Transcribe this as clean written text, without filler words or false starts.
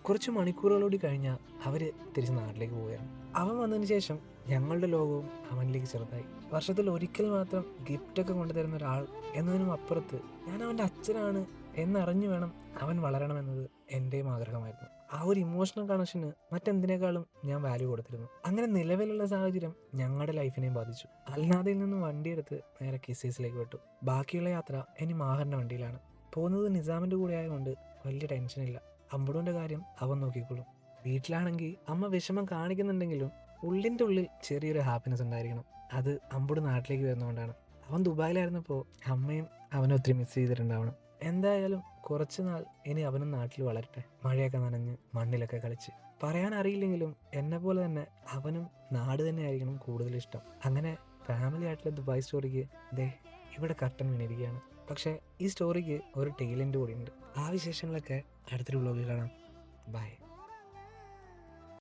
കുറച്ച് മണിക്കൂറുകളോടി കഴിഞ്ഞാൽ അവർ തിരിച്ച് നാട്ടിലേക്ക് പോവുകയാണ്. അവൻ വന്നതിന് ശേഷം ഞങ്ങളുടെ ലോകവും അവനിലേക്ക് ചെറുതായി. വർഷത്തിൽ ഒരിക്കൽ മാത്രം ഗിഫ്റ്റൊക്കെ കൊണ്ടുതരുന്ന ഒരാൾ എന്നതിനും അപ്പുറത്ത് ഞാൻ അവൻ്റെ അച്ഛനാണ് എന്നറിഞ്ഞു വേണം അവൻ വളരണമെന്നത് എൻ്റെയും ആഗ്രഹമായിരുന്നു. ആ ഒരു ഇമോഷണൽ കണക്ഷന് മറ്റെന്തിനേക്കാളും ഞാൻ വാല്യൂ കൊടുത്തിരുന്നു. അങ്ങനെ നിലവിലുള്ള സാഹചര്യം ഞങ്ങളുടെ ലൈഫിനെയും ബാധിച്ചു. അൽനാദയിൽ നിന്നും വണ്ടിയെടുത്ത് നേരെ കിസൈസിലേക്ക് വിട്ടു. ബാക്കിയുള്ള യാത്ര ഇനി മാഹറിൻ്റെ വണ്ടിയിലാണ്. പോകുന്നത് നിസാമിൻ്റെ കൂടെ ആയതുകൊണ്ട് വലിയ ടെൻഷനില്ല. അമ്പുടുവിൻ്റെ കാര്യം അവൻ നോക്കിക്കോളും. വീട്ടിലാണെങ്കിൽ അമ്മ വിഷമം കാണിക്കുന്നുണ്ടെങ്കിലും ഉള്ളിൻ്റെ ഉള്ളിൽ ചെറിയൊരു ഹാപ്പിനെസ് ഉണ്ടായിരിക്കണം. അത് അമ്പുട് നാട്ടിലേക്ക് വരുന്നതുകൊണ്ടാണ്. അവൻ ദുബായിലായിരുന്നപ്പോൾ അമ്മയും അവനെ ഒത്തിരി മിസ് ചെയ്തിട്ടുണ്ടാവണം. എന്തായാലും കുറച്ച് നാൾ ഇനി അവനും നാട്ടിൽ വളരട്ടെ. മഴയൊക്കെ നനഞ്ഞ് മണ്ണിലൊക്കെ കളിച്ച്. പറയാൻ അറിയില്ലെങ്കിലും എന്നെ പോലെ തന്നെ അവനും നാട് തന്നെ ആയിരിക്കണം കൂടുതൽ ഇഷ്ടം. അങ്ങനെ ഫാമിലി ആയിട്ടുള്ള ദുബായ് സ്റ്റോറിക്ക് ഇവിടെ കർട്ടൻ വീണിരിക്കുകയാണ്. പക്ഷേ ഈ സ്റ്റോറിക്ക് ഒരു ടെയിലെൻഡ് കൂടിയുണ്ട്. ആ വിശേഷങ്ങളൊക്കെ അടുത്തൊരു വ്ളോഗിൽ കാണാം. ബൈ.